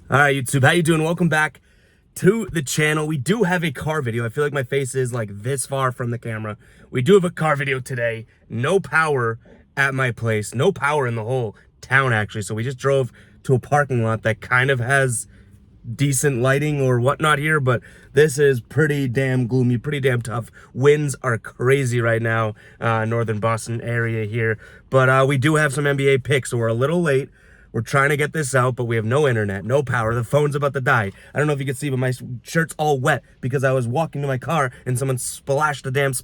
All right, YouTube, how you doing? Welcome back to the channel. We do have a car video. I feel like my face is like this far from the camera. We do have a car video today. No power at my place. No power in the whole town, actually. So we just drove to a parking lot that kind of has decent lighting or whatnot here, but this is pretty damn gloomy, pretty damn tough. Winds are crazy right now, northern Boston area here. But we do have some NBA picks, so we're a little late. We're trying to get this out, but we have no internet, no power. The phone's about to die. I don't know if you can see, but my shirt's all wet because I was walking to my car and someone splashed the damn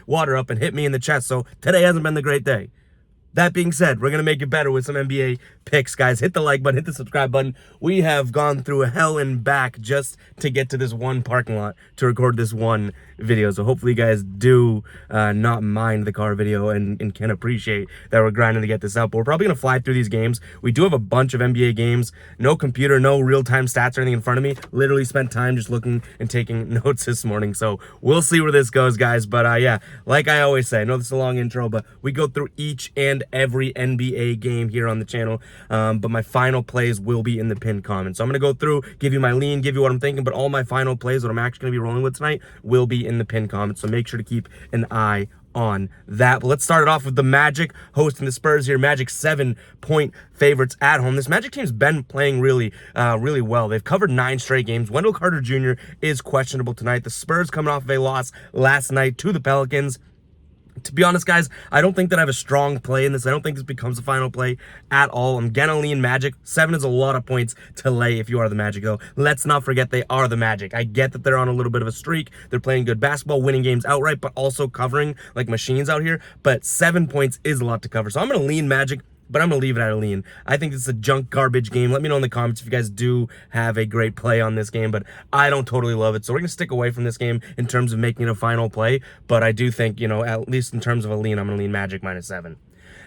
water up and hit me in the chest. So today hasn't been the great day. That being said, we're going to make it better with some NBA picks, guys. Hit the like button, hit the subscribe button. We have gone through hell and back just to get to this one parking lot to record this one video. So hopefully you guys do not mind the car video and can appreciate that we're grinding to get this out. But we're probably going to fly through these games. We do have a bunch of NBA games. No computer, no real-time stats or anything in front of me. Literally spent time just looking and taking notes this morning. So we'll see where this goes, guys. But yeah, like I always say, I know this is a long intro, but we go through each and every NBA game here on the channel, but my final plays will be in the pinned comment. So I'm going to go through, give you my lean, give you what I'm thinking, but all my final plays, what I'm actually going to be rolling with tonight, will be in the pinned comment. So make sure to keep an eye on that. But let's start it off with the Magic hosting the Spurs here. Magic 7-point favorites at home. This Magic team's been playing really well. They've covered 9 straight games. Wendell Carter Jr. is questionable tonight. The Spurs coming off of a loss last night to the Pelicans. To be honest, guys, I don't think that I have a strong play in this. I don't think this becomes a final play at all. I'm gonna lean Magic. 7 is a lot of points to lay if you are the Magic, though. Let's not forget they are the Magic. I get that they're on a little bit of a streak. They're playing good basketball, winning games outright, but also covering like machines out here. But 7 points is a lot to cover. So I'm gonna lean Magic, but I'm going to leave it at a lean. I think this is a junk garbage game. Let me know in the comments if you guys do have a great play on this game, but I don't totally love it. So we're going to stick away from this game in terms of making it a final play, but I do think, at least in terms of a lean, I'm going to lean Magic -7.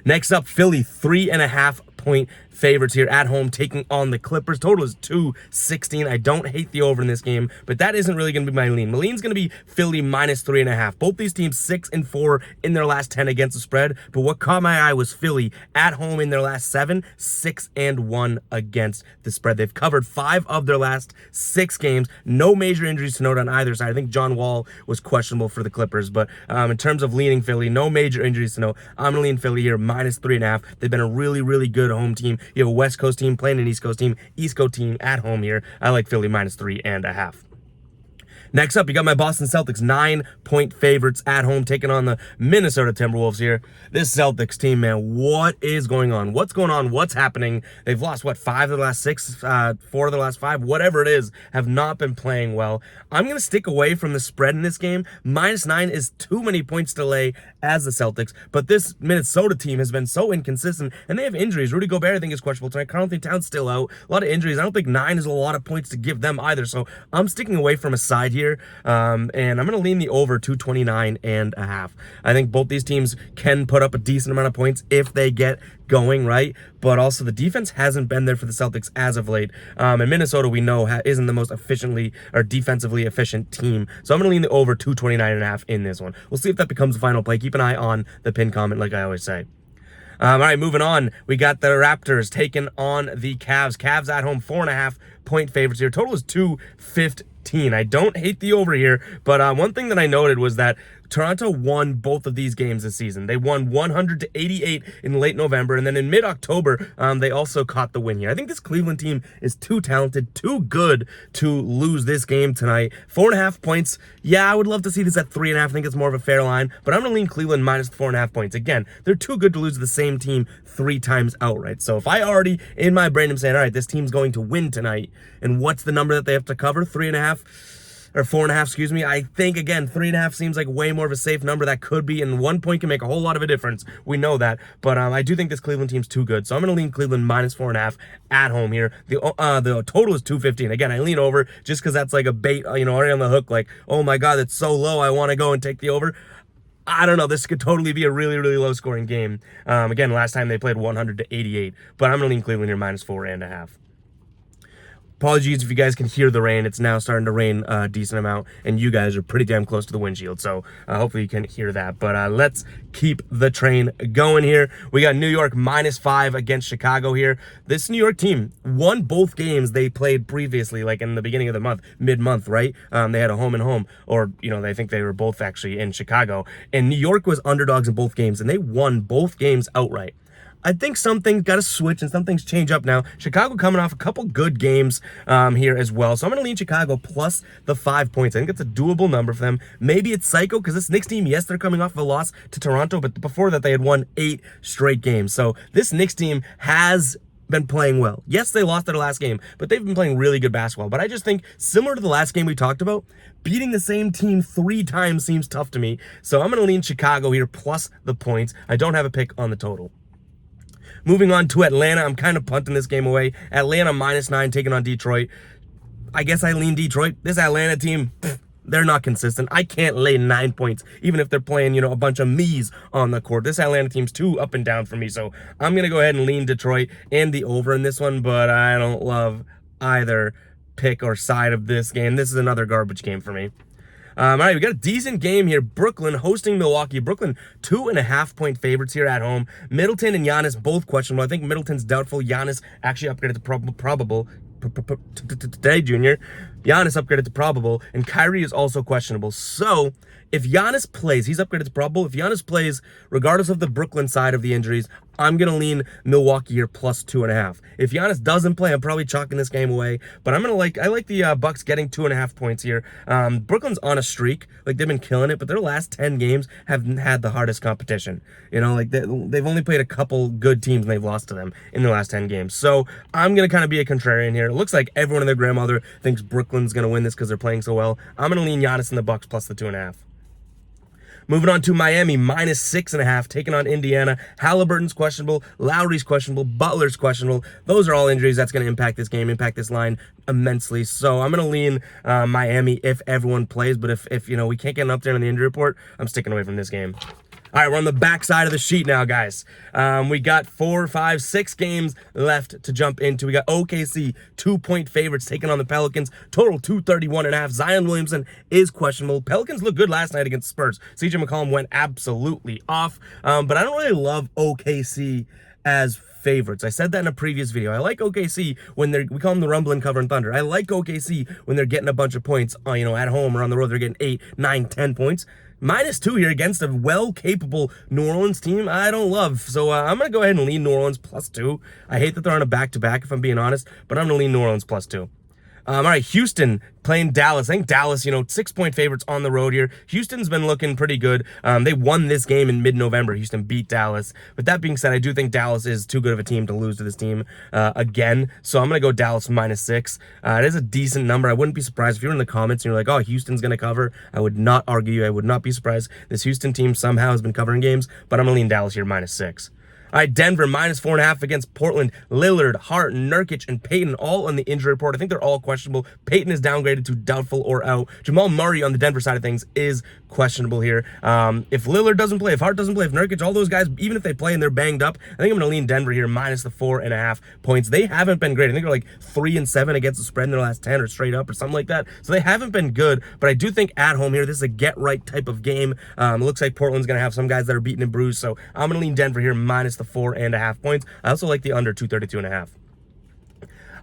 Next up, Philly, 3.5-point favorites here at home, taking on the Clippers. Total is 216. I don't hate the over in this game, but that isn't really going to be my lean. My lean's going to be Philly -3.5. Both these teams 6-4 in their last 10 against the spread, but what caught my eye was Philly at home in their last 7, 6-1 against the spread. They've covered 5 of their last 6 games. No major injuries to note on either side. I think John Wall was questionable for the Clippers, but in terms of leaning Philly, no major injuries to note. I'm going to lean Philly here -3.5. They've been a really good home team. You have a West Coast team playing an East Coast team at home here. I like Philly -3.5. Next up, you got my Boston Celtics, 9-point favorites at home, taking on the Minnesota Timberwolves here. This Celtics team, man, what is going on? What's going on? What's happening? They've lost, 5 of the last 6, 4 of the last 5, whatever it is, have not been playing well. I'm going to stick away from the spread in this game. -9 is too many points to lay as the Celtics, but this Minnesota team has been so inconsistent, and they have injuries. Rudy Gobert, I think, is questionable tonight. Karl-Anthony Towns still out. A lot of injuries. I don't think 9 is a lot of points to give them either, so I'm sticking away from a side here. And I'm going to lean the over 229.5. I think both these teams can put up a decent amount of points if they get going, right? But also the defense hasn't been there for the Celtics as of late. And Minnesota, we know, isn't the most defensively efficient team. So I'm going to lean the over 229.5 in this one. We'll see if that becomes the final play. Keep an eye on the pin comment, like I always say. All right, moving on. We got the Raptors taking on the Cavs. Cavs at home, 4.5-point favorites here. Total is 215. I don't hate the over here, but one thing that I noted was that Toronto won both of these games this season. They won 100-88 in late November, and then in mid-October, they also caught the win here. I think this Cleveland team is too talented, too good to lose this game tonight. 4.5 points. Yeah, I would love to see this at 3.5. I think it's more of a fair line, but I'm going to lean Cleveland -4.5 points. Again, they're too good to lose to the same team 3 times outright. So if I already, in my brain, am saying, all right, this team's going to win tonight, and what's the number that they have to cover? 3.5? Or 4.5, excuse me. I think, again, 3.5 seems like way more of a safe number. That could be, and 1 point can make a whole lot of a difference. We know that, but I do think this Cleveland team's too good. So I'm going to lean Cleveland -4.5 at home here. The total is 215. Again, I lean over just because that's like a bait, already on the hook. Like, oh my God, it's so low. I want to go and take the over. I don't know. This could totally be a really low scoring game. Again, last time they played 100-88, but I'm going to lean Cleveland here -4.5. Apologies if you guys can hear the rain. It's now starting to rain a decent amount, and you guys are pretty damn close to the windshield, so hopefully you can hear that. But let's keep the train going here. We got New York -5 against Chicago here. This New York team won both games they played previously, like in the beginning of the month, mid-month, right? They had a home and home, or, you know, I think they were both actually in Chicago. And New York was underdogs in both games, and they won both games outright. I think some things got to switch and some things change up now. Chicago coming off a couple good games here as well. So I'm going to lean Chicago plus the 5 points. I think it's a doable number for them. Maybe it's psycho because this Knicks team, yes, they're coming off of a loss to Toronto, but before that they had won 8 straight games. So this Knicks team has been playing well. Yes, they lost their last game, but they've been playing really good basketball. But I just think, similar to the last game we talked about, beating the same team 3 times seems tough to me. So I'm going to lean Chicago here plus the points. I don't have a pick on the total. Moving on to Atlanta, I'm kind of punting this game away. Atlanta -9 taking on Detroit. I guess I lean Detroit. This Atlanta team, they're not consistent. I can't lay 9 points, even if they're playing, you know, a bunch of me's on the court. This Atlanta team's too up and down for me, so I'm going to go ahead and lean Detroit and the over in this one, but I don't love either pick or side of this game. This is another garbage game for me. All right, we got a decent game here. Brooklyn hosting Milwaukee. Brooklyn 2.5-point favorites here at home. Middleton and Giannis both questionable. I think Middleton's doubtful. Giannis actually upgraded to probable today, Junior. Giannis upgraded to probable, and Kyrie is also questionable. So if Giannis plays, he's upgraded to probable. If Giannis plays, regardless of the Brooklyn side of the injuries, I'm going to lean Milwaukee here plus 2.5. If Giannis doesn't play, I'm probably chalking this game away, but I like the Bucks getting 2.5 points here. Brooklyn's on a streak. Like, they've been killing it, but their last 10 games haven't had the hardest competition. You know, like they've only played a couple good teams and they've lost to them in the last 10 games. So I'm going to kind of be a contrarian here. It looks like everyone and their grandmother thinks Brooklyn's going to win this because they're playing so well. I'm going to lean Giannis and the Bucks plus the 2.5. Moving on to Miami, -6.5, taking on Indiana. Halliburton's questionable, Lowry's questionable, Butler's questionable. Those are all injuries that's going to impact this game, impact this line immensely. So I'm going to lean Miami if everyone plays, but if you know, we can't get an update on the injury report, I'm sticking away from this game. All right, we're on the back side of the sheet now, guys. We got 4, 5, 6 games left to jump into. We got OKC, 2-point favorites taking on the Pelicans. Total 231.5. Zion Williamson is questionable. Pelicans looked good last night against Spurs. CJ McCollum went absolutely off. But I don't really love OKC as favorites. I said that in a previous video. I like OKC when we call them the Rumbling Cover and Thunder. I like OKC when they're getting a bunch of points, you know, at home or on the road. They're getting 8, 9, 10 points. -2 here against a well-capable New Orleans team, I don't love. So I'm going to go ahead and lean New Orleans +2. I hate that they're on a back-to-back, if I'm being honest, but I'm going to lean New Orleans +2. All right, Houston playing Dallas. I think Dallas, you know, 6-point favorites on the road here. Houston's been looking pretty good. They won this game in mid-November. Houston beat Dallas. But that being said, I do think Dallas is too good of a team to lose to this team again. So I'm going to go Dallas -6. It is a decent number. I wouldn't be surprised if you're in the comments and you're like, oh, Houston's going to cover. I would not argue. I would not be surprised. This Houston team somehow has been covering games, but I'm going to lean Dallas here -6. All right, Denver -4.5 against Portland. Lillard, Hart, Nurkic, and Payton all on the injury report. I think they're all questionable. Payton is downgraded to doubtful or out. Jamal Murray on the Denver side of things is questionable here. If Lillard doesn't play, if Hart doesn't play, if Nurkic, all those guys, even if they play and they're banged up, I think I'm going to lean Denver here -4.5 points. They haven't been great. I think they're like 3-7 against the spread in their last 10 or straight up or something like that. So they haven't been good, but I do think at home here, this is a get-right type of game. It looks like Portland's going to have some guys that are beaten and bruised, so I'm going to lean Denver here -4.5 points. I also like the under 232.5.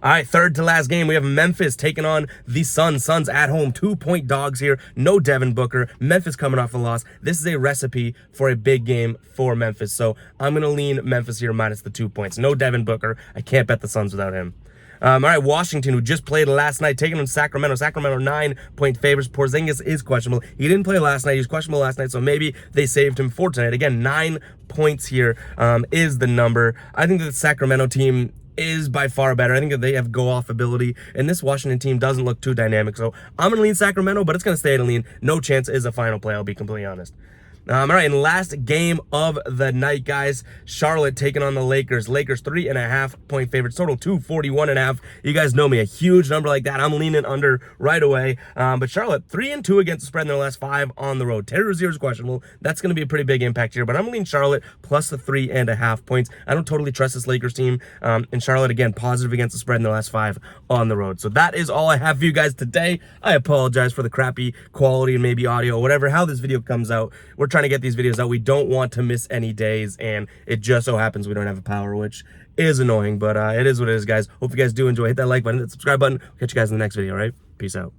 All right, third to last game, we have Memphis taking on the Suns. Suns at home, 2-point dogs here. No Devin Booker. Memphis coming off a loss. This is a recipe for a big game for Memphis. So I'm going to lean Memphis here -2 points. No Devin Booker. I can't bet the Suns without him. All right, Washington, who just played last night, taking on Sacramento. Sacramento 9-point favorites. Porzingis is questionable. He didn't play last night. He was questionable last night, so maybe they saved him for tonight. Again, 9 points here is the number. I think that the Sacramento team is by far better. I think that they have go-off ability, and this Washington team doesn't look too dynamic, so I'm going to lean Sacramento, but it's going to stay at a lean. No chance is a final play, I'll be completely honest. All right, and last game of the night, guys. Charlotte taking on the Lakers. Lakers 3.5-point favorites, total 241.5. You guys know me, a huge number like that, I'm leaning under right away. But Charlotte 3-2 against the spread in their last 5 on the road. Terry Rozier is questionable. That's going to be a pretty big impact here, but I'm leaning Charlotte plus the 3.5 points. I don't totally trust this Lakers team. And Charlotte, again, positive against the spread in their last 5 on the road. So that is all I have for you guys today. I apologize for the crappy quality and maybe audio, whatever, how this video comes out. We're trying to get these videos out. We don't want to miss any days, and it just so happens we don't have a power, which is annoying, but it is what it is, guys. Hope you guys do enjoy. Hit that like button, hit the subscribe button. Catch you guys in the next video, all right? Peace out.